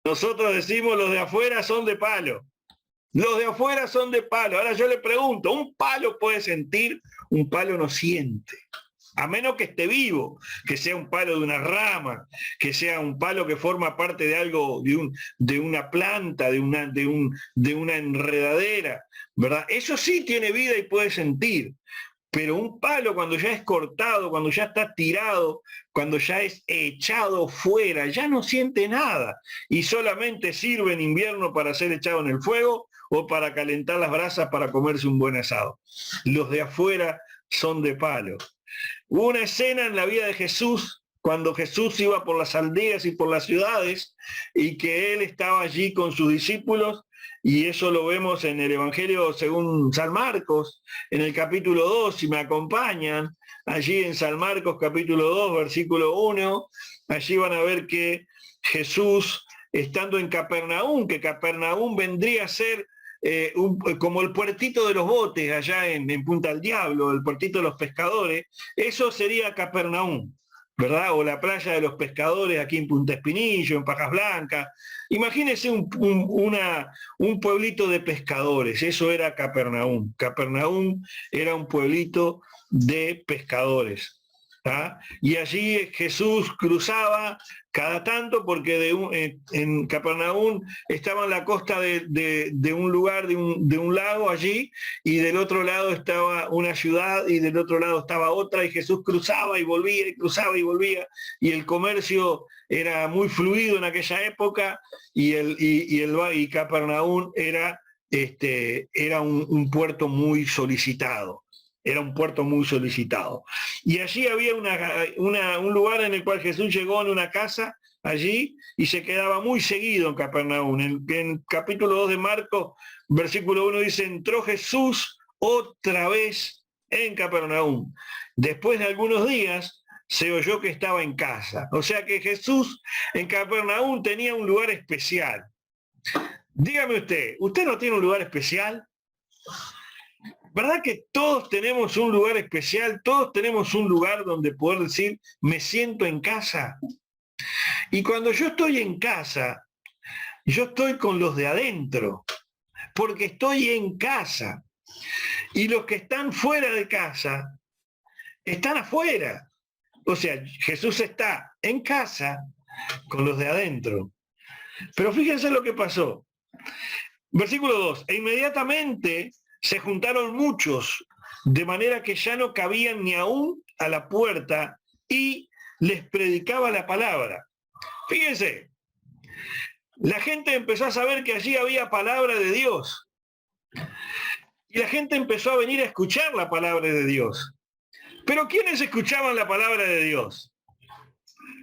Nosotros decimos los de afuera son de palo. Los de afuera son de palo. Ahora yo le pregunto, ¿un palo puede sentir? Un palo no siente. A menos que esté vivo, que sea un palo de una rama, que sea un palo que forma parte de algo, de una planta, de una enredadera, ¿verdad? Eso sí tiene vida y puede sentir. Pero un palo cuando ya es cortado, cuando ya está tirado, cuando ya es echado fuera, ya no siente nada y solamente sirve en invierno para ser echado en el fuego o para calentar las brasas para comerse un buen asado. Los de afuera son de palo. Hubo una escena en la vida de Jesús cuando Jesús iba por las aldeas y por las ciudades y que él estaba allí con sus discípulos, y eso lo vemos en el Evangelio según San Marcos, en el capítulo 2, si me acompañan, allí en San Marcos capítulo 2, versículo 1, allí van a ver que Jesús, estando en Capernaum, que Capernaum vendría a ser como el puertito de los botes allá en Punta del Diablo, el puertito de los pescadores, eso sería Capernaum, ¿verdad? O la playa de los pescadores aquí en Punta Espinillo, en Pajas Blancas. Imagínense un pueblito de pescadores, eso era Capernaum. Capernaum era un pueblito de pescadores. ¿Ah? Y allí Jesús cruzaba cada tanto porque en Capernaum estaba en la costa de un lugar, de un lago allí, y del otro lado estaba una ciudad y del otro lado estaba otra, y Jesús cruzaba y volvía y cruzaba y volvía, y el comercio era muy fluido en aquella época, y Capernaum era un puerto muy solicitado. Era un puerto muy solicitado. Y allí había un lugar en el cual Jesús llegó, en una casa allí, y se quedaba muy seguido en Capernaum. En capítulo 2 de Marcos, versículo 1 dice, entró Jesús otra vez en Capernaum. Después de algunos días se oyó que estaba en casa. O sea que Jesús en Capernaum tenía un lugar especial. Dígame ¿usted no tiene un lugar especial? ¿Verdad que todos tenemos un lugar especial? Todos tenemos un lugar donde poder decir, me siento en casa. Y cuando yo estoy en casa, yo estoy con los de adentro, porque estoy en casa. Y los que están fuera de casa, están afuera. O sea, Jesús está en casa con los de adentro. Pero fíjense lo que pasó. Versículo 2, e inmediatamente se juntaron muchos, de manera que ya no cabían ni aún a la puerta, y les predicaba la palabra. Fíjense, la gente empezó a saber que allí había palabra de Dios. Y la gente empezó a venir a escuchar la palabra de Dios. Pero ¿quiénes escuchaban la palabra de Dios?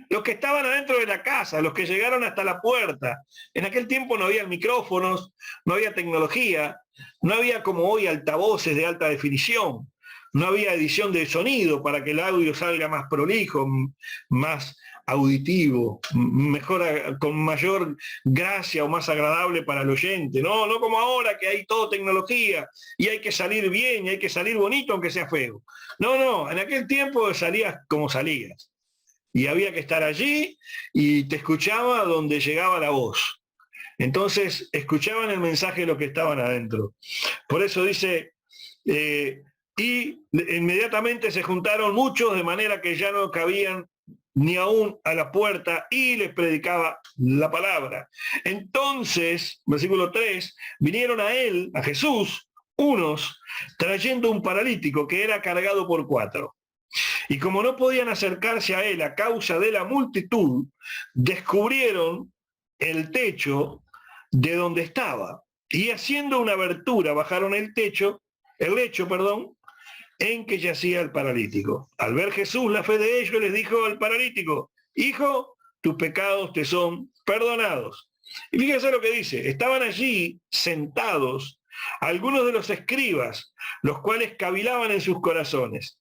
Los que estaban adentro de la casa, los que llegaron hasta la puerta. En aquel tiempo no había micrófonos, no había tecnología, no había como hoy altavoces de alta definición, no había edición de sonido para que el audio salga más prolijo, más auditivo, mejor, con mayor gracia o más agradable para el oyente. No como ahora que hay todo tecnología y hay que salir bien y hay que salir bonito aunque sea feo. No, en aquel tiempo salías como salías. Y había que estar allí y te escuchaba donde llegaba la voz. Entonces escuchaban el mensaje de los que estaban adentro. Por eso dice, y inmediatamente se juntaron muchos de manera que ya no cabían ni aún a la puerta, y les predicaba la palabra. Entonces, versículo 3, vinieron a él, a Jesús, unos trayendo un paralítico que era cargado por 4. Y como no podían acercarse a él a causa de la multitud, descubrieron el techo de donde estaba. Y haciendo una abertura, bajaron el lecho, en que yacía el paralítico. Al ver Jesús la fe de ellos, les dijo al paralítico, hijo, tus pecados te son perdonados. Y fíjense lo que dice, estaban allí sentados algunos de los escribas, los cuales cavilaban en sus corazones.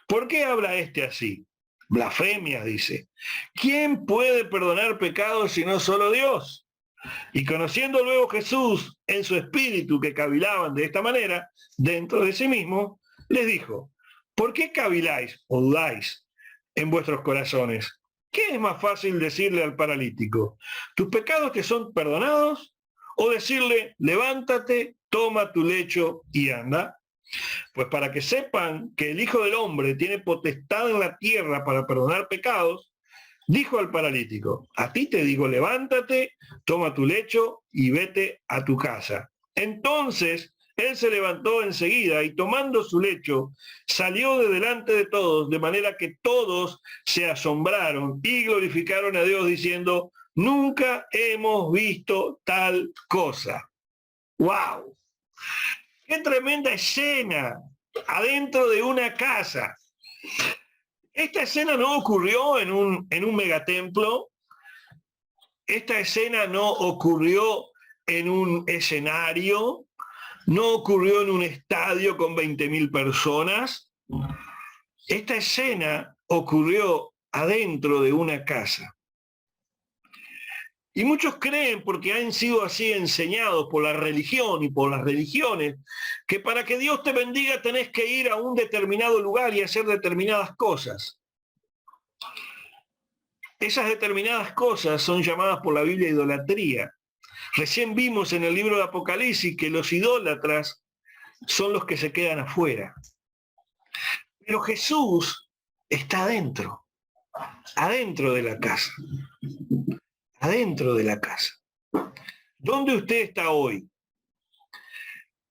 ¿Por qué habla este así? Blasfemias, dice. ¿Quién puede perdonar pecados sino solo Dios? Y conociendo luego Jesús en su espíritu que cavilaban de esta manera, dentro de sí mismo, les dijo, ¿por qué caviláis o dudáis en vuestros corazones? ¿Qué es más fácil decirle al paralítico? ¿Tus pecados te son perdonados? ¿O decirle, levántate, toma tu lecho y anda? Pues para que sepan que el Hijo del Hombre tiene potestad en la tierra para perdonar pecados, dijo al paralítico, a ti te digo, levántate, toma tu lecho y vete a tu casa. Entonces él se levantó enseguida y tomando su lecho, salió de delante de todos, de manera que todos se asombraron y glorificaron a Dios diciendo, nunca hemos visto tal cosa. ¡Wow! ¡Qué tremenda escena! Adentro de una casa. Esta escena no ocurrió en un megatemplo. Esta escena no ocurrió en un escenario. No ocurrió en un estadio con 20.000 personas. Esta escena ocurrió adentro de una casa. Y muchos creen, porque han sido así enseñados por la religión y por las religiones, que para que Dios te bendiga tenés que ir a un determinado lugar y hacer determinadas cosas. Esas determinadas cosas son llamadas por la Biblia idolatría. Recién vimos en el libro de Apocalipsis que los idólatras son los que se quedan afuera. Pero Jesús está adentro de la casa. Adentro de la casa. ¿Dónde usted está hoy?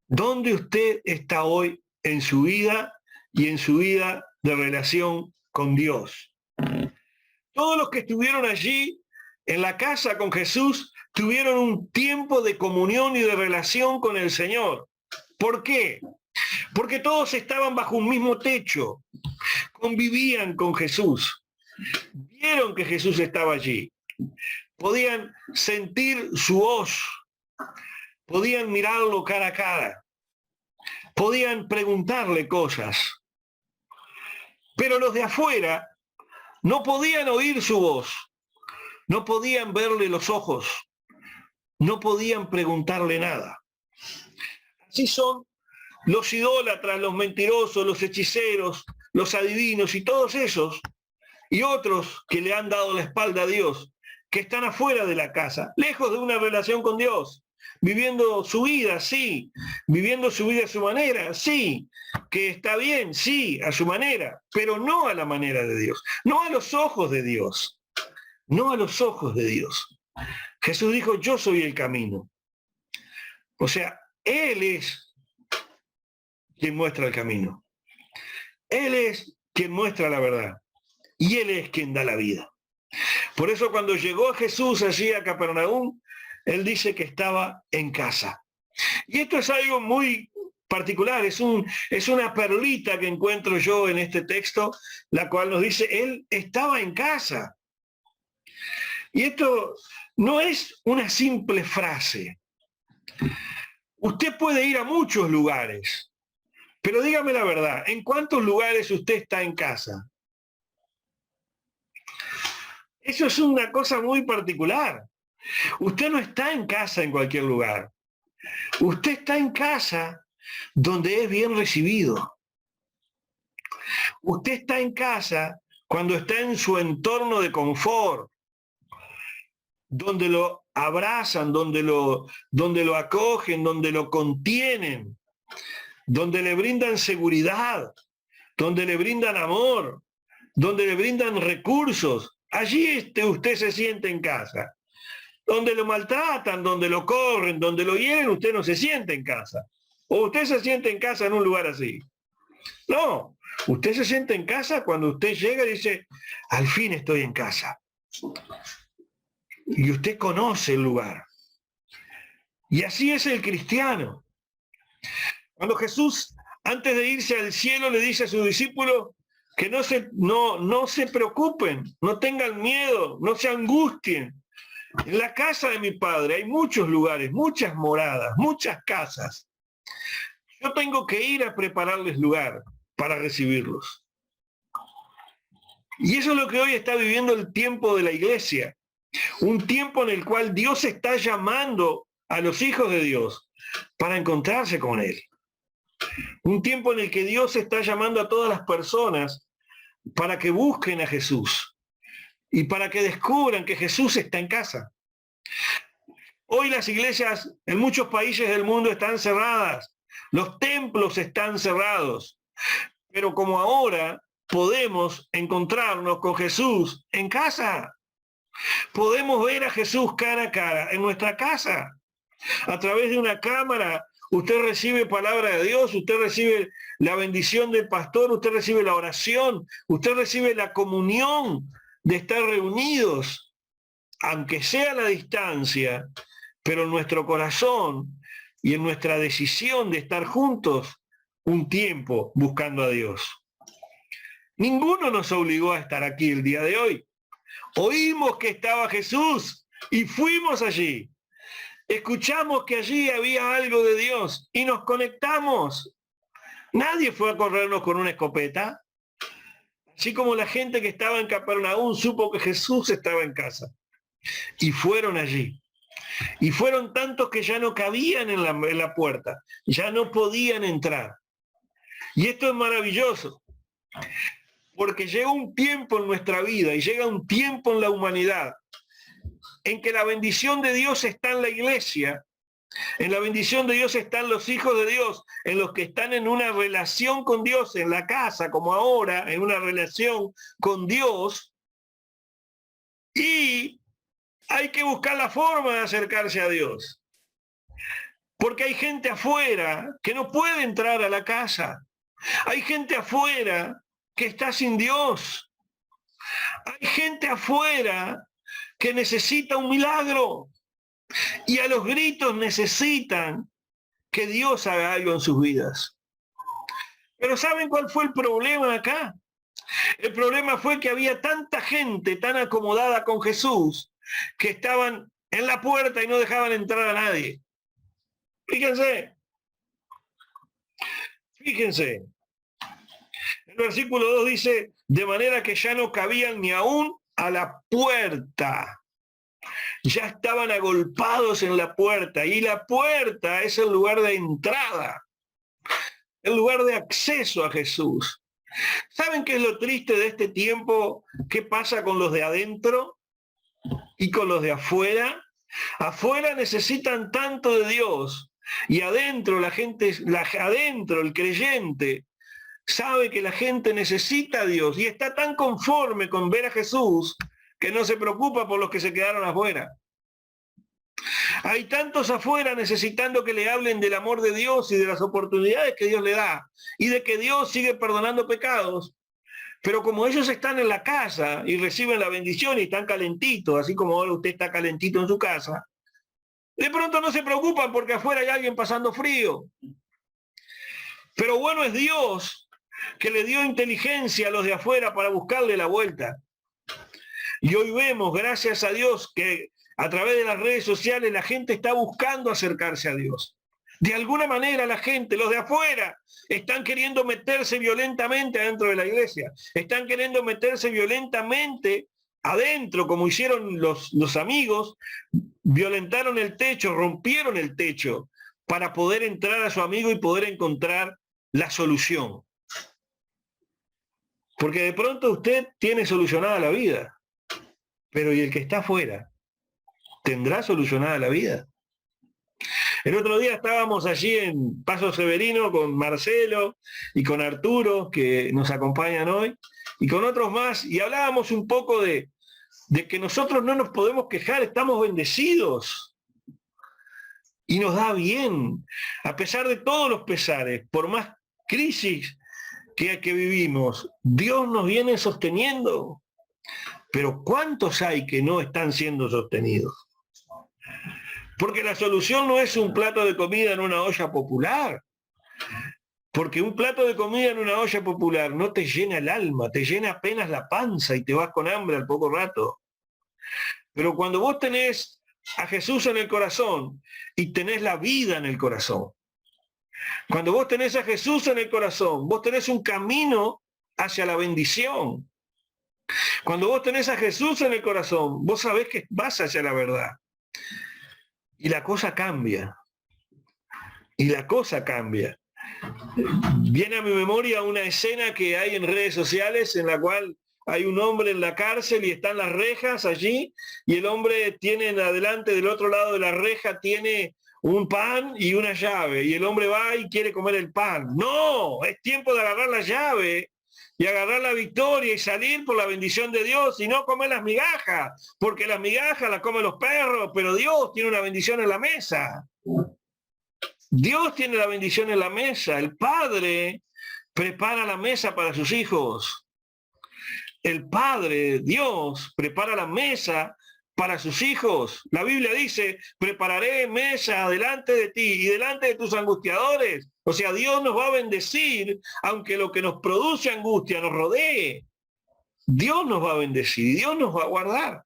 ¿Dónde usted está hoy en su vida y en su vida de relación con Dios? Todos los que estuvieron allí en la casa con Jesús tuvieron un tiempo de comunión y de relación con el Señor. ¿Por qué? Porque todos estaban bajo un mismo techo, convivían con Jesús, vieron que Jesús estaba allí, podían sentir su voz, podían mirarlo cara a cara, podían preguntarle cosas, pero los de afuera no podían oír su voz, no podían verle los ojos, no podían preguntarle nada. Así son los idólatras, los mentirosos, los hechiceros, los adivinos y todos esos, y otros que le han dado la espalda a Dios, que están afuera de la casa, lejos de una relación con Dios, viviendo su vida, sí, viviendo su vida a su manera, sí, que está bien, sí, a su manera, pero no a la manera de Dios, no a los ojos de Dios, no a los ojos de Dios. Jesús dijo, yo soy el camino. O sea, Él es quien muestra el camino. Él es quien muestra la verdad. Y Él es quien da la vida. Por eso cuando llegó Jesús allí a Capernaum, Él dice que estaba en casa. Y esto es algo muy particular, es una perlita que encuentro yo en este texto, la cual nos dice, Él estaba en casa. Y esto no es una simple frase. Usted puede ir a muchos lugares, pero dígame la verdad, ¿en cuántos lugares usted está en casa? Eso es una cosa muy particular. Usted no está en casa en cualquier lugar. Usted está en casa donde es bien recibido. Usted está en casa cuando está en su entorno de confort, donde lo abrazan, donde lo acogen, donde lo contienen, donde le brindan seguridad, donde le brindan amor, donde le brindan recursos. Allí usted se siente en casa. Donde lo maltratan, donde lo corren, donde lo hieren, usted no se siente en casa. O usted se siente en casa en un lugar así. No, usted se siente en casa cuando usted llega y dice, al fin estoy en casa. Y usted conoce el lugar. Y así es el cristiano. Cuando Jesús, antes de irse al cielo, le dice a sus discípulos que no se preocupen, no tengan miedo, no se angustien. En la casa de mi Padre hay muchos lugares, muchas moradas, muchas casas. Yo tengo que ir a prepararles lugar para recibirlos. Y eso es lo que hoy está viviendo el tiempo de la iglesia. Un tiempo en el cual Dios está llamando a los hijos de Dios para encontrarse con Él. Un tiempo en el que Dios está llamando a todas las personas para que busquen a Jesús, y para que descubran que Jesús está en casa. Hoy las iglesias en muchos países del mundo están cerradas, los templos están cerrados, pero como ahora podemos encontrarnos con Jesús en casa, podemos ver a Jesús cara a cara en nuestra casa, a través de una cámara. Usted recibe palabra de Dios, usted recibe la bendición del pastor, usted recibe la oración, usted recibe la comunión de estar reunidos, aunque sea a la distancia, pero en nuestro corazón y en nuestra decisión de estar juntos un tiempo buscando a Dios. Ninguno nos obligó a estar aquí el día de hoy. Oímos que estaba Jesús y fuimos allí. Escuchamos que allí había algo de Dios y nos conectamos. Nadie fue a corrernos con una escopeta. Así como la gente que estaba en Capernaum supo que Jesús estaba en casa. Y fueron allí. Y fueron tantos que ya no cabían en la puerta. Ya no podían entrar. Y esto es maravilloso. Porque llega un tiempo en nuestra vida y llega un tiempo en la humanidad en que la bendición de Dios está en la iglesia, en la bendición de Dios están los hijos de Dios, en los que están en una relación con Dios, en la casa, como ahora, en una relación con Dios, y hay que buscar la forma de acercarse a Dios. Porque hay gente afuera que no puede entrar a la casa. Hay gente afuera que está sin Dios. Hay gente afuera que necesita un milagro y a los gritos necesitan que Dios haga algo en sus vidas. Pero ¿saben cuál fue el problema acá? El problema fue que había tanta gente tan acomodada con Jesús que estaban en la puerta y no dejaban entrar a nadie. Fíjense. El versículo 2 dice, de manera que ya no cabían ni aún a la puerta. Ya estaban agolpados en la puerta, y la puerta es el lugar de entrada, el lugar de acceso a Jesús. ¿Saben qué es lo triste de este tiempo? ¿Qué pasa con los de adentro y con los de afuera? Afuera necesitan tanto de Dios, y adentro adentro el creyente sabe que la gente necesita a Dios y está tan conforme con ver a Jesús que no se preocupa por los que se quedaron afuera. Hay tantos afuera necesitando que le hablen del amor de Dios y de las oportunidades que Dios le da y de que Dios sigue perdonando pecados. Pero como ellos están en la casa y reciben la bendición y están calentitos, así como ahora usted está calentito en su casa, de pronto no se preocupan porque afuera hay alguien pasando frío. Pero bueno es Dios que le dio inteligencia a los de afuera para buscarle la vuelta. Y hoy vemos, gracias a Dios, que a través de las redes sociales la gente está buscando acercarse a Dios. De alguna manera la gente, los de afuera, están queriendo meterse violentamente adentro de la iglesia. Están queriendo meterse violentamente adentro, como hicieron los amigos, violentaron el techo, rompieron el techo para poder entrar a su amigo y poder encontrar la solución. Porque de pronto usted tiene solucionada la vida, pero ¿y el que está afuera? ¿Tendrá solucionada la vida? El otro día estábamos allí en Paso Severino con Marcelo y con Arturo, que nos acompañan hoy, y con otros más, y hablábamos un poco de que nosotros no nos podemos quejar, estamos bendecidos. Y nos da bien, a pesar de todos los pesares, por más crisis que vivimos, Dios nos viene sosteniendo. Pero ¿cuántos hay que no están siendo sostenidos? Porque la solución no es un plato de comida en una olla popular. Porque un plato de comida en una olla popular no te llena el alma, te llena apenas la panza y te vas con hambre al poco rato. Pero cuando vos tenés a Jesús en el corazón y tenés la vida en el corazón, cuando vos tenés a Jesús en el corazón, vos tenés un camino hacia la bendición. Cuando vos tenés a Jesús en el corazón, vos sabés que vas hacia la verdad. Y la cosa cambia. Y la cosa cambia. Viene a mi memoria una escena que hay en redes sociales en la cual hay un hombre en la cárcel y están las rejas allí, y el hombre tiene en adelante, del otro lado de la reja, tiene un pan y una llave, y el hombre va y quiere comer el pan. No, es tiempo de agarrar la llave y agarrar la victoria y salir por la bendición de Dios y no comer las migajas, porque las migajas las comen los perros, pero Dios tiene una bendición en la mesa. Dios tiene la bendición en la mesa. El Padre prepara la mesa para sus hijos. El Padre, Dios, prepara la mesa para sus hijos. La Biblia dice, prepararé mesa delante de ti y delante de tus angustiadores. O sea, Dios nos va a bendecir, aunque lo que nos produce angustia nos rodee. Dios nos va a bendecir y Dios nos va a guardar.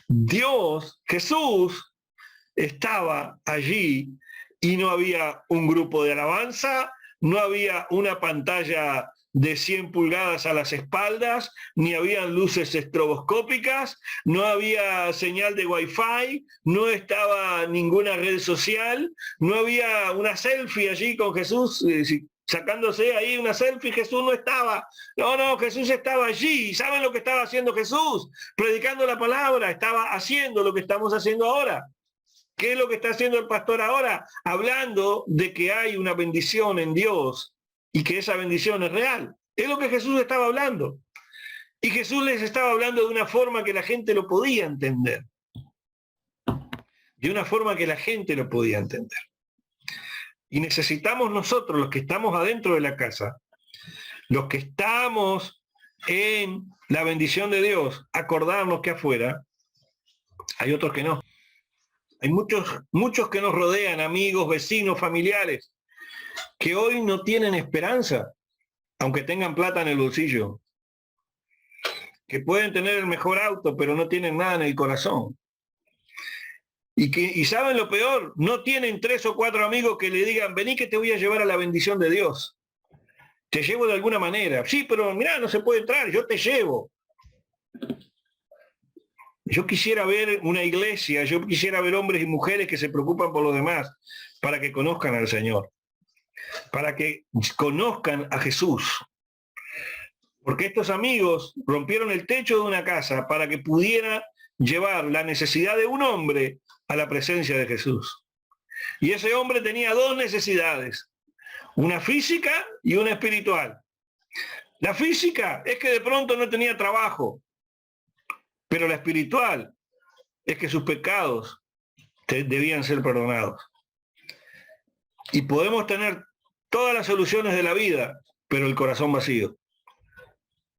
Dios, Jesús, estaba allí y no había un grupo de alabanza, no había una pantalla de 100 pulgadas a las espaldas, ni habían luces estroboscópicas, no había señal de wifi, no estaba ninguna red social, no había una selfie allí con Jesús, sacándose ahí una selfie. Jesús no estaba. No, Jesús estaba allí. ¿Saben lo que estaba haciendo Jesús? Predicando la palabra, estaba haciendo lo que estamos haciendo ahora. ¿Qué es lo que está haciendo el pastor ahora? Hablando de que hay una bendición en Dios y que esa bendición es real. Es lo que Jesús estaba hablando. Y Jesús les estaba hablando de una forma que la gente lo podía entender. De una forma que la gente lo podía entender. Y necesitamos nosotros, los que estamos adentro de la casa, los que estamos en la bendición de Dios, acordarnos que afuera hay otros que no. Hay muchos que nos rodean, amigos, vecinos, familiares, que hoy no tienen esperanza, aunque tengan plata en el bolsillo. Que pueden tener el mejor auto, pero no tienen nada en el corazón. Y saben lo peor, no tienen 3 o 4 amigos que le digan, vení que te voy a llevar a la bendición de Dios. Te llevo de alguna manera. Sí, pero mirá, no se puede entrar, yo te llevo. Yo quisiera ver una iglesia, yo quisiera ver hombres y mujeres que se preocupan por los demás, para que conozcan al Señor, para que conozcan a Jesús. Porque estos amigos rompieron el techo de una casa para que pudiera llevar la necesidad de un hombre a la presencia de Jesús. Y ese hombre tenía 2 necesidades, una física y una espiritual. La física es que de pronto no tenía trabajo, pero la espiritual es que sus pecados debían ser perdonados. Y podemos tener todas las soluciones de la vida, pero el corazón vacío,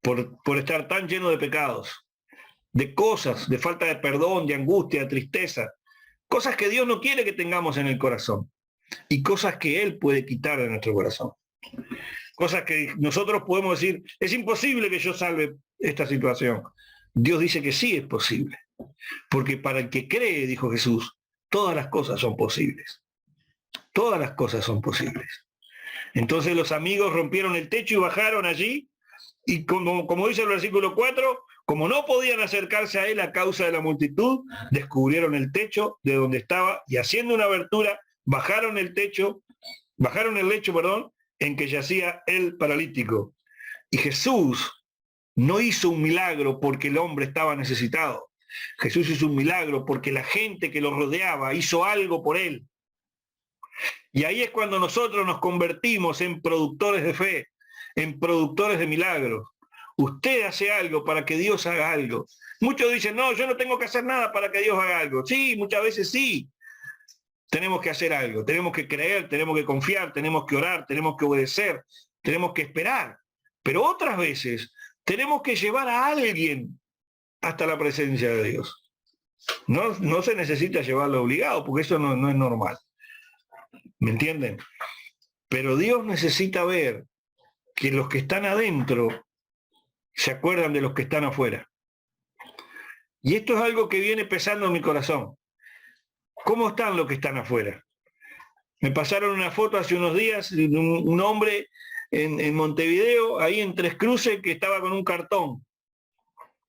por estar tan lleno de pecados, de cosas, de falta de perdón, de angustia, de tristeza, cosas que Dios no quiere que tengamos en el corazón y cosas que Él puede quitar de nuestro corazón. Cosas que nosotros podemos decir, es imposible que yo salve esta situación. Dios dice que sí es posible, porque para el que cree, dijo Jesús, todas las cosas son posibles. Todas las cosas son posibles. Entonces los amigos rompieron el techo y bajaron allí, y como dice el versículo 4, como no podían acercarse a él a causa de la multitud, descubrieron el techo de donde estaba y haciendo una abertura, bajaron el lecho, en que yacía el paralítico. Y Jesús no hizo un milagro porque el hombre estaba necesitado. Jesús hizo un milagro porque la gente que lo rodeaba hizo algo por él. Y ahí es cuando nosotros nos convertimos en productores de fe, en productores de milagros. Usted hace algo para que Dios haga algo. Muchos dicen, no, yo no tengo que hacer nada para que Dios haga algo. Sí, muchas veces sí. Tenemos que hacer algo, tenemos que creer, tenemos que confiar, tenemos que orar, tenemos que obedecer, tenemos que esperar. Pero otras veces tenemos que llevar a alguien hasta la presencia de Dios. No se necesita llevarlo obligado, porque eso no es normal. ¿Me entienden? Pero Dios necesita ver que los que están adentro se acuerdan de los que están afuera. Y esto es algo que viene pesando en mi corazón. ¿Cómo están los que están afuera? Me pasaron una foto hace unos días de un hombre en Montevideo, ahí en Tres Cruces, que estaba con un cartón,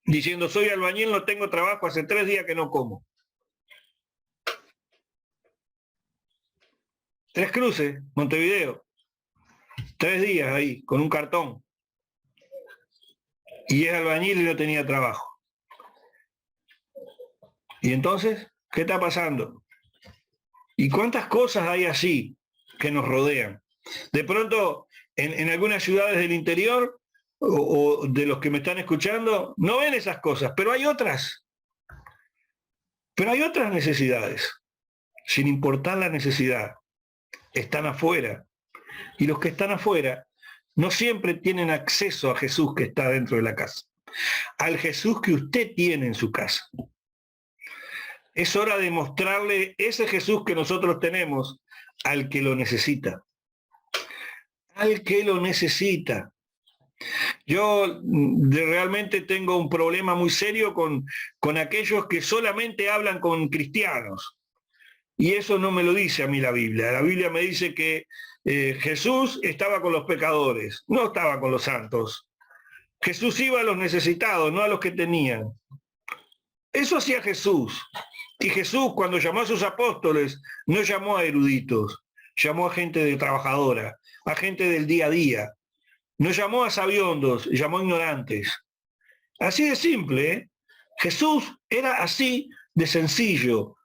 diciendo, soy albañil, no tengo trabajo, hace 3 días que no como. Tres Cruces, Montevideo. 3 días ahí, con un cartón. y es albañil y no tenía trabajo. Y entonces, ¿qué está pasando? ¿Y cuántas cosas hay así que nos rodean? De pronto, en algunas ciudades del interior, o de los que me están escuchando, no ven esas cosas, pero hay otras. Pero hay otras necesidades, sin importar la necesidad. Están afuera. Y los que están afuera no siempre tienen acceso a Jesús que está dentro de la casa, al Jesús que usted tiene en su casa. Es hora de mostrarle ese Jesús que nosotros tenemos al que lo necesita. Al que lo necesita. Yo realmente tengo un problema muy serio con aquellos que solamente hablan con cristianos. Y eso no me lo dice a mí la Biblia. La Biblia me dice que Jesús estaba con los pecadores, no estaba con los santos. Jesús iba a los necesitados, no a los que tenían. Eso hacía Jesús. Y Jesús, cuando llamó a sus apóstoles, no llamó a eruditos, llamó a gente trabajadora, a gente del día a día. No llamó a sabiondos, llamó a ignorantes. Así de simple, ¿eh? Jesús era así de sencillo.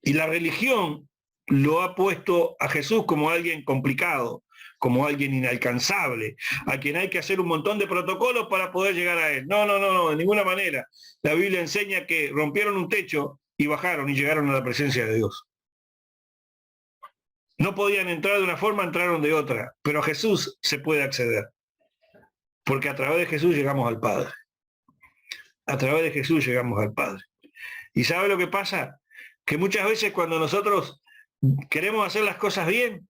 Y la religión lo ha puesto a Jesús como alguien complicado, como alguien inalcanzable, a quien hay que hacer un montón de protocolos para poder llegar a él. No, de ninguna manera. La Biblia enseña que rompieron un techo y bajaron y llegaron a la presencia de Dios. No podían entrar de una forma, entraron de otra, pero a Jesús se puede acceder, porque a través de Jesús llegamos al Padre. A través de Jesús llegamos al Padre. ¿Y sabe lo que pasa? Que muchas veces cuando nosotros queremos hacer las cosas bien,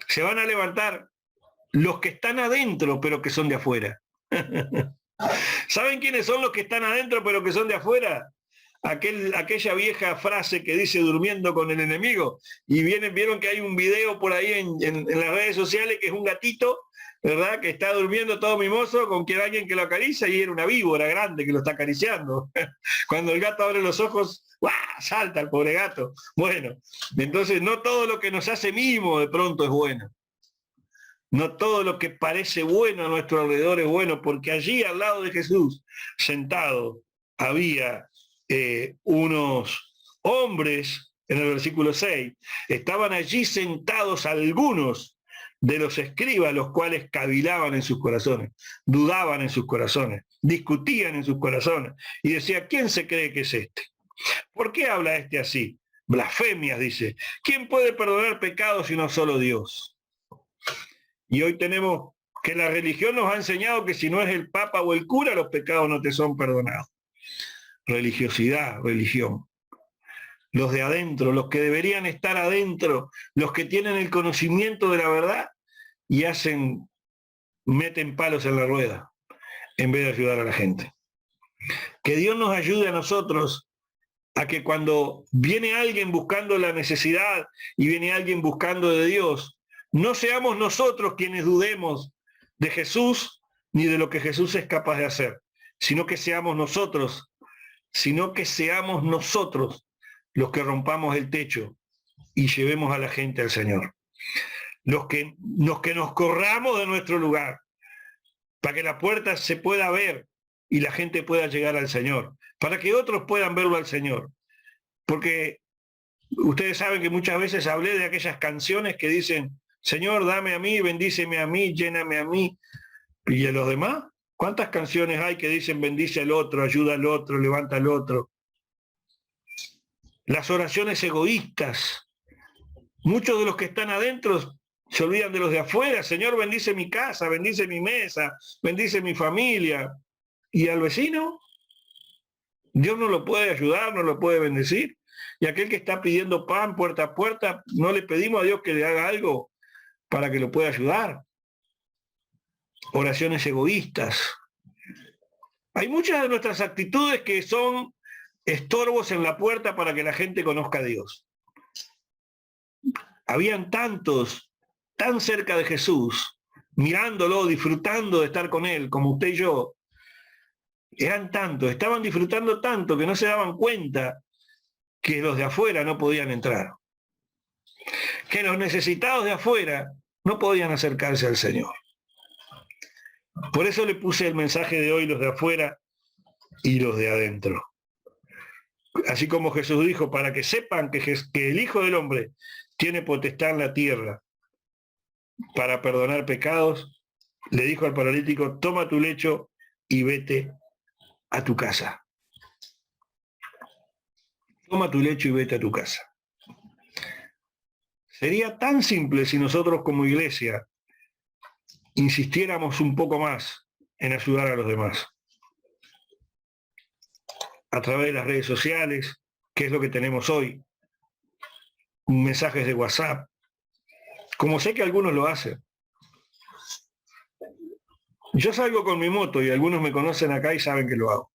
se van a levantar los que están adentro, pero que son de afuera. ¿Saben quiénes son los que están adentro, pero que son de afuera? Aquella vieja frase que dice durmiendo con el enemigo, y vieron que hay un video por ahí en las redes sociales que es un gatito, ¿verdad? Que está durmiendo todo mimoso con alguien que lo acaricia, y era una víbora grande que lo está acariciando. Cuando el gato abre los ojos, ¡guau!, salta el pobre gato. Bueno, entonces no todo lo que nos hace mimo de pronto es bueno. No todo lo que parece bueno a nuestro alrededor es bueno, porque allí al lado de Jesús, sentado, había unos hombres, en el versículo 6, estaban allí sentados algunos de los escribas, los cuales cavilaban en sus corazones, dudaban en sus corazones, discutían en sus corazones, y decía, ¿quién se cree que es este? ¿Por qué habla este así? Blasfemias, dice. ¿Quién puede perdonar pecados sino solo Dios? Y hoy tenemos que la religión nos ha enseñado que si no es el Papa o el cura, los pecados no te son perdonados. Religiosidad, religión. Los de adentro, los que deberían estar adentro, los que tienen el conocimiento de la verdad y meten palos en la rueda en vez de ayudar a la gente. Que Dios nos ayude a nosotros a que cuando viene alguien buscando la necesidad y viene alguien buscando de Dios, no seamos nosotros quienes dudemos de Jesús ni de lo que Jesús es capaz de hacer, sino que seamos nosotros los que rompamos el techo y llevemos a la gente al Señor. Los que nos corramos de nuestro lugar para que la puerta se pueda ver y la gente pueda llegar al Señor, para que otros puedan verlo al Señor. Porque ustedes saben que muchas veces hablé de aquellas canciones que dicen, Señor, dame a mí, bendíceme a mí, lléname a mí. ¿Y a los demás? ¿Cuántas canciones hay que dicen bendice al otro, ayuda al otro, levanta al otro? Las oraciones egoístas. Muchos de los que están adentro se olvidan de los de afuera. Señor, bendice mi casa, bendice mi mesa, bendice mi familia. ¿Y al vecino? Dios no lo puede ayudar, no lo puede bendecir. Y aquel que está pidiendo pan puerta a puerta, no le pedimos a Dios que le haga algo para que lo pueda ayudar. Oraciones egoístas. Hay muchas de nuestras actitudes que son estorbos en la puerta para que la gente conozca a Dios. Habían tantos tan cerca de Jesús, mirándolo, disfrutando de estar con Él, como usted y yo. Eran tantos, estaban disfrutando tanto que no se daban cuenta que los de afuera no podían entrar. Que los necesitados de afuera no podían acercarse al Señor. Por eso le puse el mensaje de hoy, los de afuera y los de adentro. Así como Jesús dijo, para que sepan que el Hijo del Hombre tiene potestad en la tierra para perdonar pecados, le dijo al paralítico, toma tu lecho y vete a tu casa. Toma tu lecho y vete a tu casa. Sería tan simple si nosotros como iglesia insistiéramos un poco más en ayudar a los demás. A través de las redes sociales, que es lo que tenemos hoy, mensajes de WhatsApp, como sé que algunos lo hacen. Yo salgo con mi moto y algunos me conocen acá y saben que lo hago.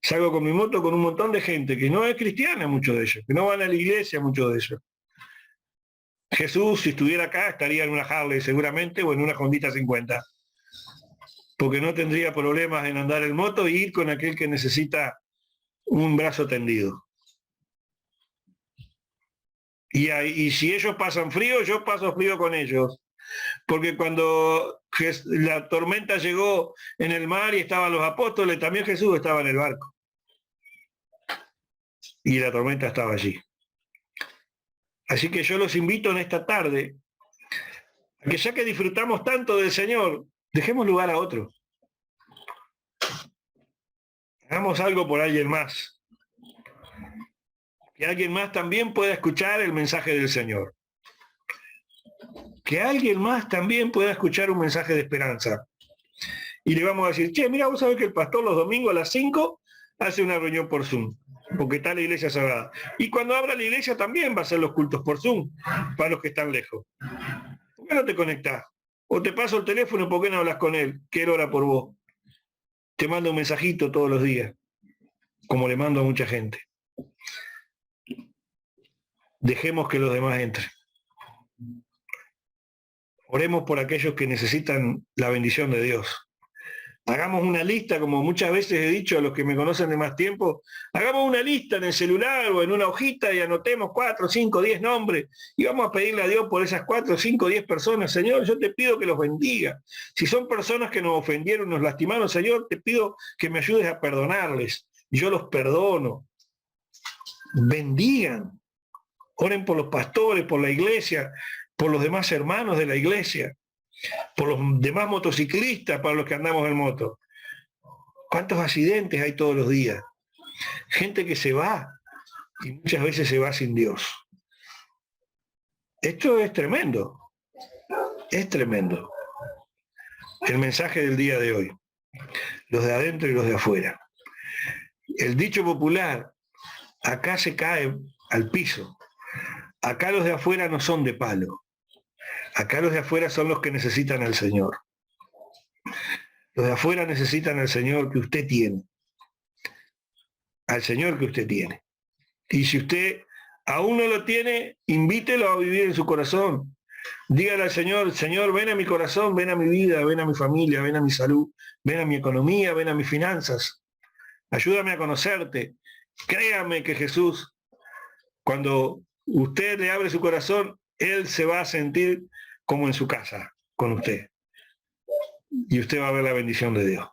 Salgo con mi moto con un montón de gente que no es cristiana, muchos de ellos, que no van a la iglesia, muchos de ellos. Jesús, si estuviera acá, estaría en una Harley seguramente o en una Hondita 50, porque no tendría problemas en andar en moto e ir con aquel que necesita un brazo tendido. Y si ellos pasan frío, yo paso frío con ellos. Porque cuando la tormenta llegó en el mar y estaban los apóstoles, también Jesús estaba en el barco. Y la tormenta estaba allí. Así que yo los invito en esta tarde a que ya que disfrutamos tanto del Señor, dejemos lugar a otro. Hagamos algo por alguien más. Que alguien más también pueda escuchar el mensaje del Señor. Que alguien más también pueda escuchar un mensaje de esperanza. Y le vamos a decir, che, mira, vos sabés que el pastor los domingos a las 5 hace una reunión por Zoom, porque está la iglesia sagrada. Y cuando abra la iglesia también va a hacer los cultos por Zoom, para los que están lejos. ¿Por qué no te conectás? O te paso el teléfono, ¿por qué no hablas con él? Que él ora por vos. Te mando un mensajito todos los días, como le mando a mucha gente. Dejemos que los demás entren. Oremos por aquellos que necesitan la bendición de Dios. Hagamos una lista, como muchas veces he dicho a los que me conocen de más tiempo, hagamos una lista en el celular o en una hojita y anotemos 4, 5, 10 nombres y vamos a pedirle a Dios por esas 4, 5, 10 personas. Señor, yo te pido que los bendiga. Si son personas que nos ofendieron, nos lastimaron, Señor, te pido que me ayudes a perdonarles. Yo los perdono. Bendigan. Oren por los pastores, por la iglesia, por los demás hermanos de la iglesia, por los demás motociclistas, para los que andamos en moto. ¿Cuántos accidentes hay todos los días? Gente que se va y muchas veces se va sin Dios. Esto es tremendo. Es tremendo. El mensaje del día de hoy. Los de adentro y los de afuera. El dicho popular, acá se cae al piso. Acá los de afuera no son de palo. Acá los de afuera son los que necesitan al Señor. Los de afuera necesitan al Señor que usted tiene. Al Señor que usted tiene. Y si usted aún no lo tiene, invítelo a vivir en su corazón. Dígale al Señor, Señor, ven a mi corazón, ven a mi vida, ven a mi familia, ven a mi salud, ven a mi economía, ven a mis finanzas. Ayúdame a conocerte. Créame que Jesús, cuando usted le abre su corazón, Él se va a sentir como en su casa con usted. Y usted va a ver la bendición de Dios.